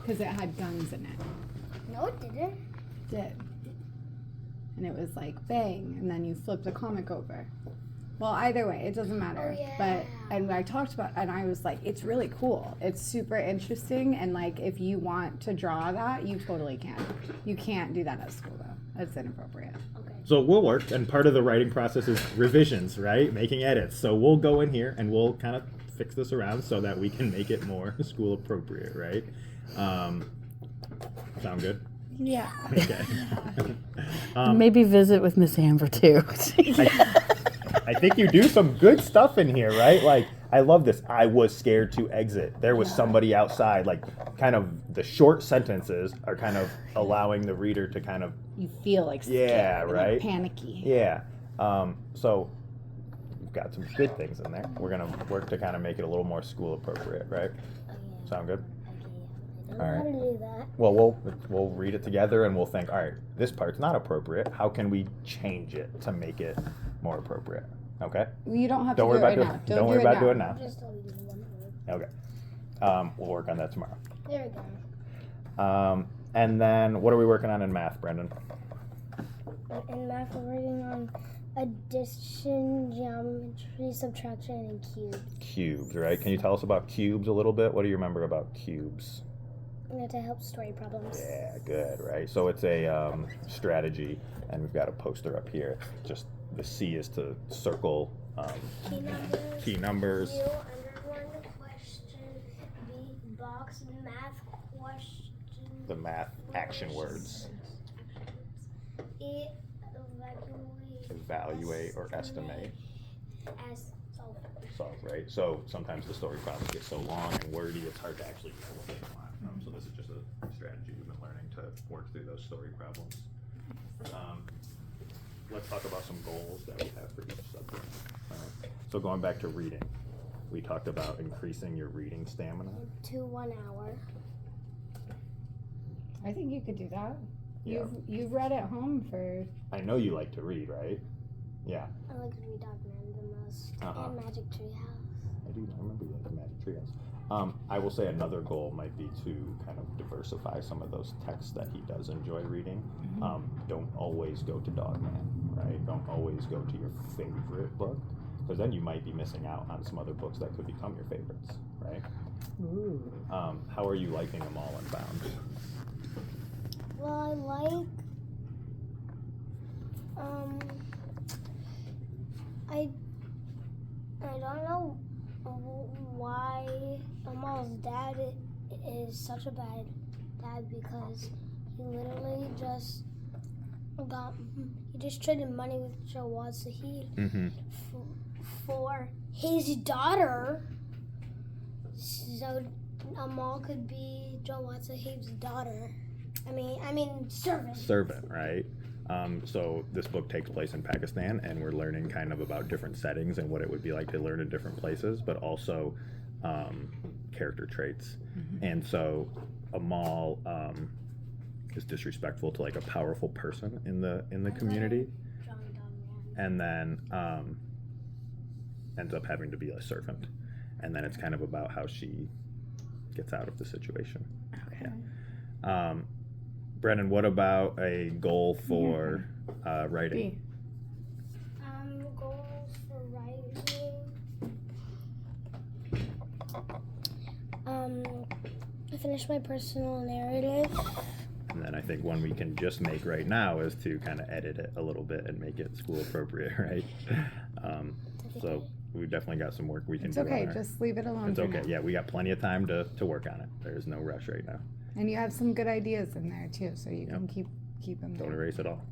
because it had guns in it. No, it didn't. It did. And it was like bang, and then you flipped the comic over. Well, either way, it doesn't matter. Oh, yeah. But, and I talked about, and I was like, it's really cool. It's super interesting, and like, if you want to draw that, you totally can. You can't do that at school, though. That's inappropriate. Okay. So we'll work, and part of the writing process is revisions, right? Making edits. So we'll go in here, and we'll kind of fix this around so that we can make it more school appropriate, right? Sound good? Yeah. Okay. Maybe visit with Miss Amber too. I think you do some good stuff in here, right? Like, I love this. I was scared to exit. There was somebody outside. Like, kind of the short sentences are kind of allowing the reader to kind of... You feel like scared, Yeah, right? like panicky. Yeah. So we've got some good things in there. We're going to work to kind of make it a little more school appropriate, right? Sound good? I don't know how to do that. Well, we'll read it together and we'll think, all right, this part's not appropriate. How can we change it to make it more appropriate? Okay? You don't have Don't to worry do it about right now. Don't worry about doing it now. Just tell you one word. Okay. We'll work on that tomorrow. There we go. And then what are we working on in math, Brendan? In math, we're working on addition, geometry, subtraction, and cubes. Cubes, right? Can you tell us about cubes a little bit? What do you remember about cubes? To help story problems. Yeah, good, right? So it's a strategy, and we've got a poster up here. Just the C is to circle key numbers. Q under one question. B box math question. The math action words. E Evaluate or estimate. As Solve, right? So sometimes the story problems get so long and wordy, it's hard to actually know what they want. So this is just a strategy we've been learning to work through those story problems. Let's talk about some goals that we have for each subject. So going back to reading, we talked about increasing your reading stamina. to 1 hour. I think you could do that. Yeah. You've read at home for... I know you like to read, right? Yeah. I like to read Dogman the most. And Magic Tree House. I do. I remember you like the Magic Trios. I will say another goal might be to kind of diversify some of those texts that he does enjoy reading. Don't always go to Dogman, right? Don't always go to your favorite book, because then you might be missing out on some other books that could become your favorites, right? Ooh. How are you liking them all Unbound? Well, I don't know why Amal's dad is such a bad dad, because he literally just traded money with Jawad Sahid for his daughter, so Amal could be Jawad Sahib's daughter. I mean servant. Servant, right? So this book takes place in Pakistan, and we're learning kind of about different settings and what it would be like to learn in different places, but also character traits. And so Amal is disrespectful to like a powerful person in the community, and then ends up having to be a servant. And then it's kind of about how she gets out of the situation. Okay. Yeah. Brennan, what about a goal for writing? B. Goals for writing. Finish my personal narrative. And then I think one we can just make right now is to kind of edit it a little bit and make it school appropriate, right? So we've definitely got some work we can do. It's okay, on just leave it alone. It's for okay. now. Yeah, we got plenty of time to work on it. There's no rush right now. And you have some good ideas in there too, so you can keep them Don't there. erase it all.